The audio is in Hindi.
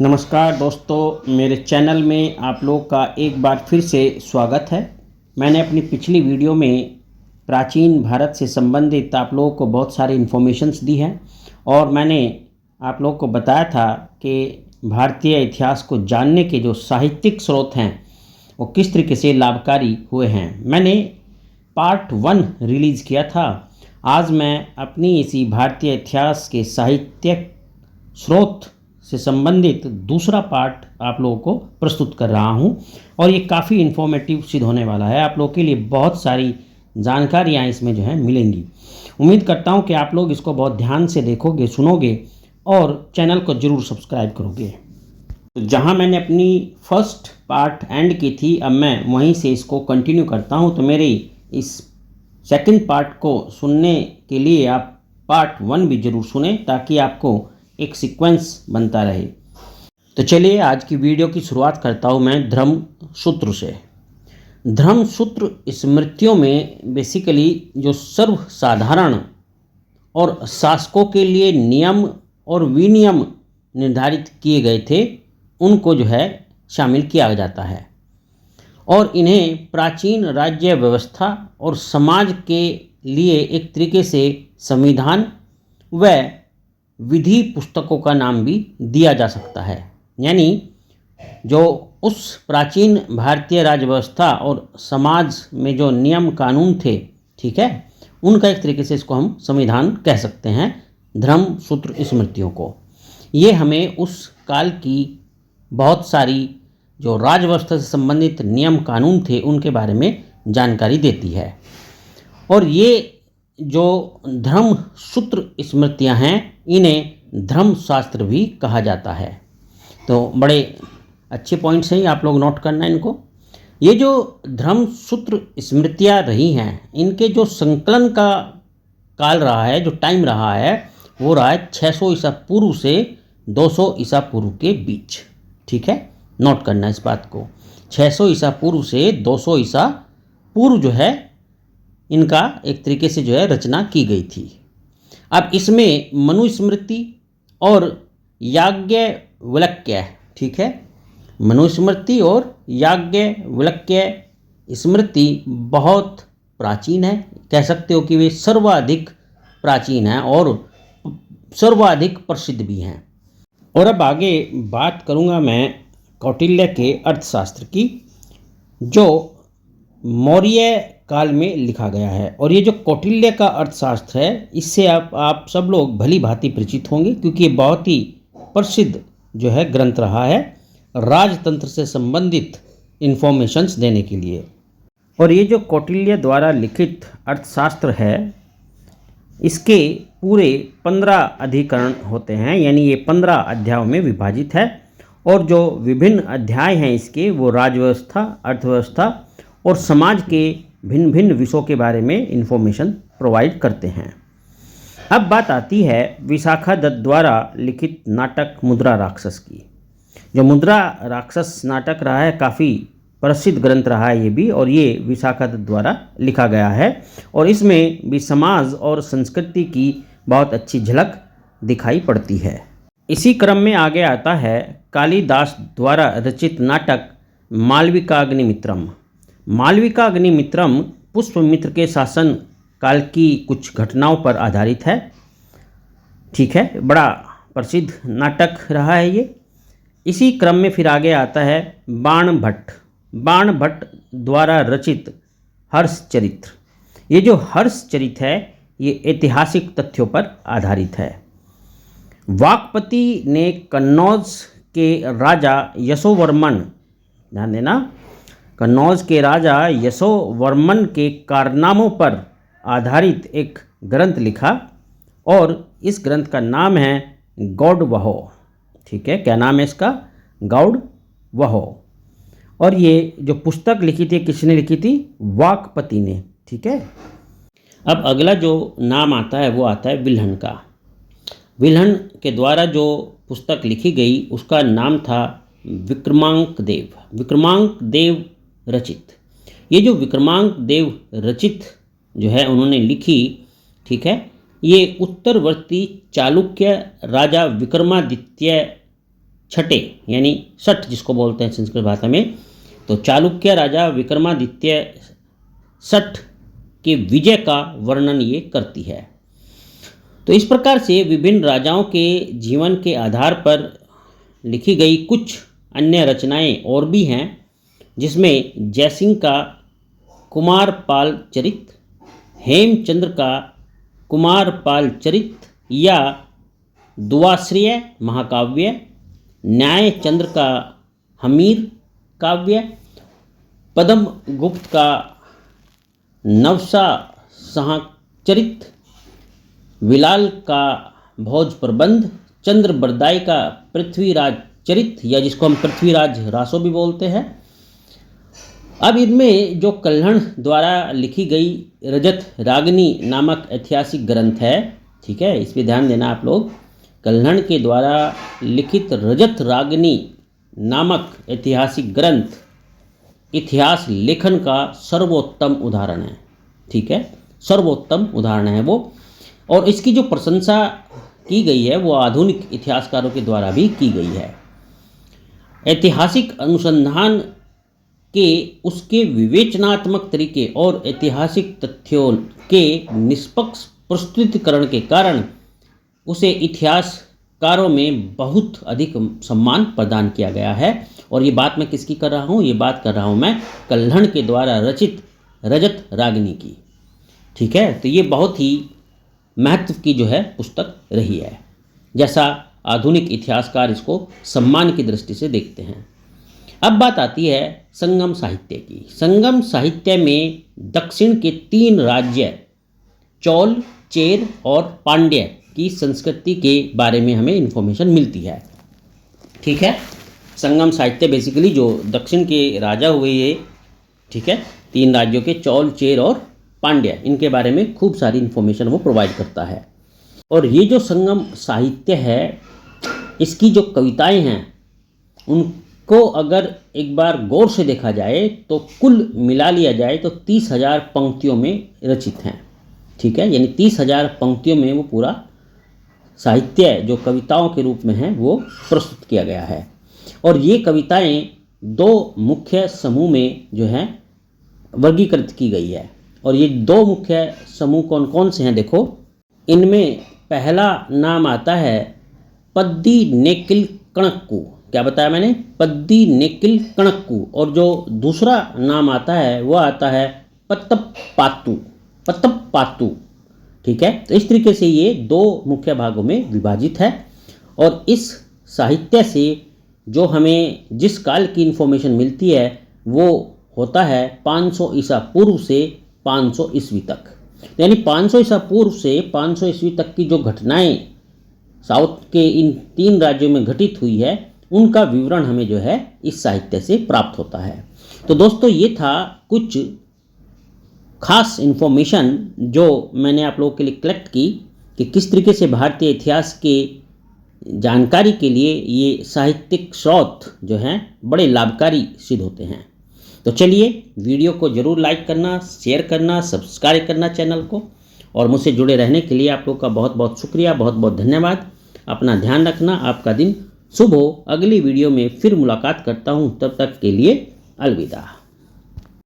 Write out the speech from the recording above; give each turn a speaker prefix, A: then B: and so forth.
A: नमस्कार दोस्तों, मेरे चैनल में आप लोग का एक बार फिर से स्वागत है। मैंने अपनी पिछली वीडियो में प्राचीन भारत से संबंधित आप लोगों को बहुत सारी इन्फॉर्मेशंस दी हैं और मैंने आप लोगों को बताया था कि भारतीय इतिहास को जानने के जो साहित्यिक स्रोत हैं वो किस तरीके से लाभकारी हुए हैं। मैंने पार्ट 1 रिलीज़ किया था। आज मैं अपनी इसी भारतीय इतिहास के साहित्यिक स्रोत से संबंधित दूसरा पार्ट आप लोगों को प्रस्तुत कर रहा हूं और ये काफ़ी इन्फॉर्मेटिव सिद्ध होने वाला है। आप लोगों के लिए बहुत सारी जानकारियां इसमें जो है मिलेंगी। उम्मीद करता हूं कि आप लोग इसको बहुत ध्यान से देखोगे, सुनोगे और चैनल को ज़रूर सब्सक्राइब करोगे। तो जहां मैंने अपनी फर्स्ट पार्ट एंड की थी, अब मैं वहीं से इसको कंटिन्यू करता हूं। तो मेरे इस सेकंड पार्ट को सुनने के लिए आप पार्ट 1 भी ज़रूर सुने ताकि आपको एक सीक्वेंस बनता रहे। तो चलिए आज की वीडियो की शुरुआत करता हूँ मैं धर्मसूत्र से। धर्मसूत्र स्मृतियों में बेसिकली जो सर्वसाधारण और शासकों के लिए नियम और विनियम निर्धारित किए गए थे उनको जो है शामिल किया जाता है और इन्हें प्राचीन राज्य व्यवस्था और समाज के लिए एक तरीके से संविधान व विधि पुस्तकों का नाम भी दिया जा सकता है। यानी जो उस प्राचीन भारतीय राज्य व्यवस्था और समाज में जो नियम कानून थे, ठीक है, उनका एक तरीके से इसको हम संविधान कह सकते हैं। धर्मसूत्र स्मृतियों को ये हमें उस काल की बहुत सारी जो राज्य व्यवस्था से संबंधित नियम कानून थे उनके बारे में जानकारी देती है। और ये जो धर्मसूत्र स्मृतियां हैं इन्हें धर्मशास्त्र भी कहा जाता है। तो बड़े अच्छे पॉइंट्स हैं, आप लोग नोट करना इनको। ये जो धर्मसूत्र स्मृतियां रही हैं इनके जो संकलन का काल रहा है, जो टाइम रहा है, वो रहा है 600 ईसा पूर्व से 200 ईसा पूर्व के बीच। ठीक है, नोट करना इस बात को। 600 ईसा पूर्व से 200 ईसा पूर्व जो है इनका एक तरीके से जो है रचना की गई थी। अब इसमें मनुस्मृति और याज्ञवल्क्य, ठीक है, मनुस्मृति और याज्ञवल्क्य स्मृति बहुत प्राचीन है। कह सकते हो कि वे सर्वाधिक प्राचीन हैं और सर्वाधिक प्रसिद्ध भी हैं। और अब आगे बात करूंगा मैं कौटिल्य के अर्थशास्त्र की, जो मौर्य काल में लिखा गया है। और ये जो कौटिल्य का अर्थशास्त्र है इससे आप सब लोग भली भांति परिचित होंगे क्योंकि ये बहुत ही प्रसिद्ध जो है ग्रंथ रहा है राजतंत्र से संबंधित इन्फॉर्मेशंस देने के लिए। और ये जो कौटिल्य द्वारा लिखित अर्थशास्त्र है इसके पूरे 15 अधिकरण होते हैं, यानी ये 15 अध्यायों में विभाजित है। और जो विभिन्न अध्याय हैं इसके वो राजव्यवस्था, अर्थव्यवस्था और समाज के भिन्न भिन्न विषयों के बारे में इन्फॉर्मेशन प्रोवाइड करते हैं। अब बात आती है विशाखा दत्त द्वारा लिखित नाटक मुद्रा राक्षस की। जो मुद्रा राक्षस नाटक रहा है काफ़ी प्रसिद्ध ग्रंथ रहा है ये भी, और ये विशाखा दत्त द्वारा लिखा गया है और इसमें भी समाज और संस्कृति की बहुत अच्छी झलक दिखाई पड़ती है। इसी क्रम में आगे आता है कालिदास द्वारा रचित नाटक मालविकाग्निमित्रम। मालविकाग्निमित्रम पुष्यमित्र के शासन काल की कुछ घटनाओं पर आधारित है। ठीक है, बड़ा प्रसिद्ध नाटक रहा है ये। इसी क्रम में फिर आगे आता है बाणभट्ट द्वारा रचित हर्षचरित्र। ये जो हर्षचरित्र है ये ऐतिहासिक तथ्यों पर आधारित है। वाकपति ने कन्नौज के राजा यशोवर्मन, ध्यान देना, कन्नौज के राजा यशोवर्मन के कारनामों पर आधारित एक ग्रंथ लिखा और इस ग्रंथ का नाम है गौडवहो। ठीक है, क्या नाम है इसका? गौडवहो। और ये जो पुस्तक लिखी थी किसने लिखी थी? वाकपति ने। ठीक है, अब अगला जो नाम आता है वो आता है विल्हन का। विल्हन के द्वारा जो पुस्तक लिखी गई उसका नाम था विक्रमांक देव रचित। ये जो विक्रमांक देव रचित जो है उन्होंने लिखी, ठीक है, ये उत्तरवर्ती चालुक्य राजा विक्रमादित्य छठे यानी सठ जिसको बोलते हैं संस्कृत भाषा में, तो चालुक्य राजा विक्रमादित्य सठ के विजय का वर्णन ये करती है। तो इस प्रकार से विभिन्न राजाओं के जीवन के आधार पर लिखी गई कुछ अन्य रचनाएं और भी हैं, जिसमें जयसिंह का कुमारपाल चरित, हेमचंद्र का कुमारपाल चरित या दुआश्रय महाकाव्य, न्यायचंद्र का हमीर काव्य, पद्मगुप्त का नवसा सहचरित, विलाल का भोज प्रबंध, चंद्र बरदाई का पृथ्वीराज चरित या जिसको हम पृथ्वीराज रासो भी बोलते हैं। अब इनमें जो कल्हण द्वारा लिखी गई रजत रागिनी नामक ऐतिहासिक ग्रंथ है, ठीक है, इस पर ध्यान देना आप लोग। कल्हण के द्वारा लिखित रजत रागिनी नामक ऐतिहासिक ग्रंथ इतिहास लेखन का सर्वोत्तम उदाहरण है, ठीक है, सर्वोत्तम उदाहरण है वो। और इसकी जो प्रशंसा की गई है वो आधुनिक इतिहासकारों के द्वारा भी की गई है। ऐतिहासिक अनुसंधान के उसके विवेचनात्मक तरीके और ऐतिहासिक तथ्यों के निष्पक्ष प्रस्तुतिकरण के कारण उसे इतिहासकारों में बहुत अधिक सम्मान प्रदान किया गया है। और ये बात मैं किसकी कर रहा हूँ? ये बात कर रहा हूँ मैं कल्हण के द्वारा रचित रजत रागिनी की, ठीक है। तो ये बहुत ही महत्व की जो है पुस्तक रही है, जैसा आधुनिक इतिहासकार इसको सम्मान की दृष्टि से देखते हैं। अब बात आती है संगम साहित्य की। संगम साहित्य में दक्षिण के 3 राज्य चोल, चेर और पांड्य की संस्कृति के बारे में हमें इन्फॉर्मेशन मिलती है, ठीक है। संगम साहित्य बेसिकली जो दक्षिण के राजा हुए ये, ठीक है, 3 राज्यों के चोल, चेर और पांड्य, इनके बारे में खूब सारी इन्फॉर्मेशन वो प्रोवाइड करता है। और ये जो संगम साहित्य है, इसकी जो कविताएं हैं उनको अगर एक बार गौर से देखा जाए तो कुल मिला लिया जाए तो 30,000 पंक्तियों में रचित हैं, ठीक है, यानी 30,000 पंक्तियों में वो पूरा साहित्य जो कविताओं के रूप में है वो प्रस्तुत किया गया है। और ये कविताएं 2 मुख्य समूह में जो है वर्गीकृत की गई है। और ये 2 मुख्य समूह कौन कौन से हैं देखो, इनमें पहला नाम आता है पद्दी नेकिल कणक्कू। क्या बताया मैंने? पद्दी नेकिल कणक्कू। और जो दूसरा नाम आता है वो आता है पत्तप्पातू, पत्तप्पातू, ठीक है। तो इस तरीके से ये 2 मुख्य भागों में विभाजित है। और इस साहित्य से जो हमें जिस काल की इन्फॉर्मेशन मिलती है वो होता है 500 ईसा पूर्व से 500 ईस्वी तक। यानी 500 ईसा पूर्व से 500 ईस्वी तक की जो घटनाएं साउथ के इन 3 राज्यों में घटित हुई है उनका विवरण हमें जो है इस साहित्य से प्राप्त होता है। तो दोस्तों ये था कुछ खास इन्फॉर्मेशन जो मैंने आप लोगों के लिए कलेक्ट की कि किस तरीके से भारतीय इतिहास के जानकारी के लिए ये साहित्यिक स्रोत जो हैं बड़े लाभकारी सिद्ध होते हैं। तो चलिए वीडियो को ज़रूर लाइक करना, शेयर करना, सब्सक्राइब करना चैनल को, और मुझसे जुड़े रहने के लिए आप लोग का बहुत बहुत शुक्रिया, बहुत बहुत धन्यवाद। अपना ध्यान रखना, आपका दिन शुभ हो। अगली वीडियो में फिर मुलाकात करता हूँ, तब तक के लिए अलविदा।